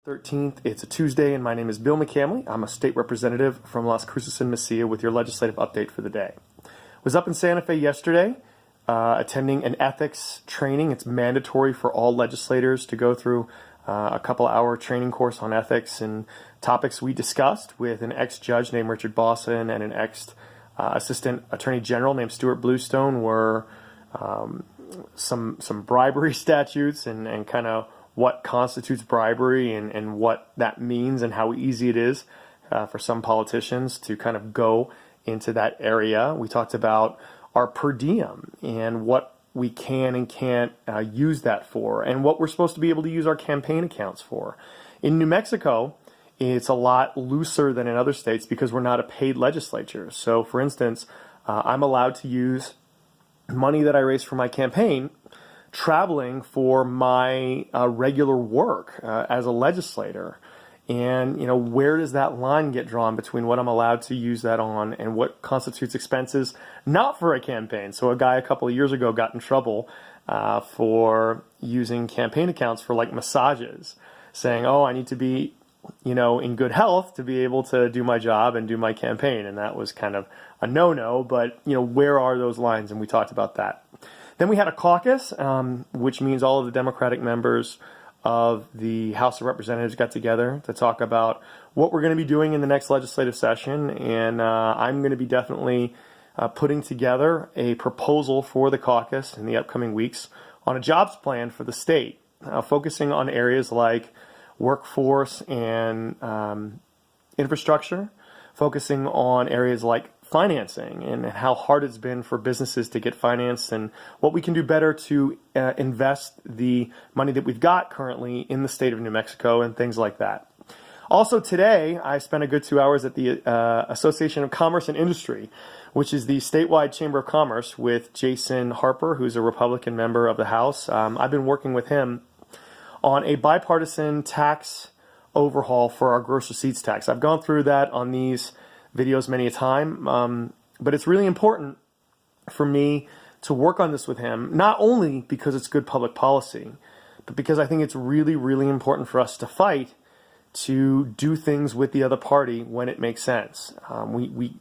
13th. It's a Tuesday, and my name is Bill McCamley. I'm a state representative from Las Cruces and Mesilla with your legislative update for the day. Was up in Santa Fe yesterday, attending an ethics training. It's mandatory for all legislators to go through a couple-hour training course on ethics, and topics we discussed with an ex-judge named Richard Bosson and an ex-assistant attorney general named Stuart Bluestone were some bribery statutes and kind of what constitutes bribery and what that means and how easy it is for some politicians to kind of go into that area. We talked about our per diem and what we can and can't use that for, and what we're supposed to be able to use our campaign accounts for. In New Mexico, it's a lot looser than in other states because we're not a paid legislature. So, for instance, I'm allowed to use money that I raise for my campaign traveling for my regular work as a legislator. And, you know, where does that line get drawn between what I'm allowed to use that on and what constitutes expenses not for a campaign? So a guy a couple of years ago got in trouble for using campaign accounts for like massages, saying, oh, I need to be, you know, in good health to be able to do my job and do my campaign. And that was kind of a no-no, but, you know, where are those lines? And we talked about that. Then we had a caucus, which means all of the Democratic members of the House of Representatives got together to talk about what we're going to be doing in the next legislative session. And I'm going to be definitely putting together a proposal for the caucus in the upcoming weeks on a jobs plan for the state, focusing on areas like workforce and infrastructure, focusing on areas like financing and how hard it's been for businesses to get financed and what we can do better to invest the money that we've got currently in the state of New Mexico and things like that. Also today, I spent a good 2 hours at the Association of Commerce and Industry, which is the statewide Chamber of Commerce, with Jason Harper, who's a Republican member of the House. I've been working with him on a bipartisan tax overhaul for our gross receipts tax. I've gone through that on these videos many a time, but it's really important for me to work on this with him, not only because it's good public policy, but because I think it's really, really important for us to fight to do things with the other party when it makes sense. We've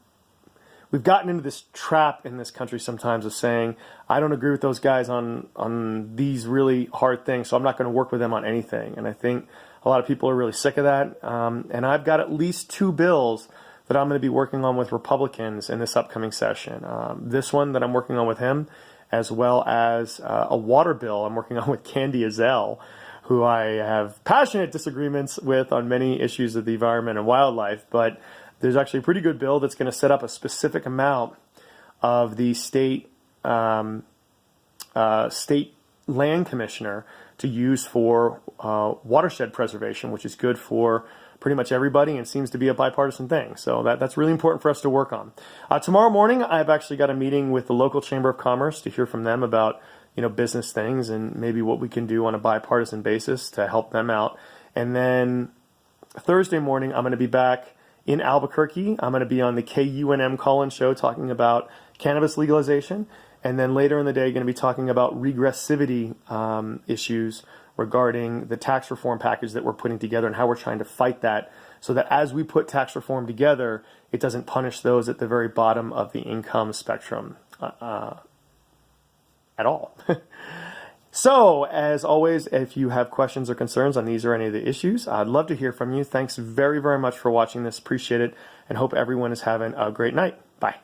gotten into this trap in this country sometimes of saying, I don't agree with those guys on these really hard things, so I'm not going to work with them on anything. And I think a lot of people are really sick of that. And I've got at least 2 bills that I'm going to be working on with Republicans in this upcoming session. This one that I'm working on with him, as well as a water bill I'm working on with Candy Azell, who I have passionate disagreements with on many issues of the environment and wildlife, but there's actually a pretty good bill that's going to set up a specific amount of the state land commissioner to use for watershed preservation, which is good for pretty much everybody and seems to be a bipartisan thing. So that's really important for us to work on. Tomorrow morning, I've actually got a meeting with the local Chamber of Commerce to hear from them about, you know, business things and maybe what we can do on a bipartisan basis to help them out. And then Thursday morning, I'm going to be back in Albuquerque. I'm going to be on the KUNM call-in show talking about cannabis legalization. And then later in the day, going to be talking about regressivity issues regarding the tax reform package that we're putting together and how we're trying to fight that so that as we put tax reform together, it doesn't punish those at the very bottom of the income spectrum at all. So, as always, if you have questions or concerns on these or any of the issues, I'd love to hear from you. Thanks very, very much for watching this. Appreciate it, and hope everyone is having a great night. Bye.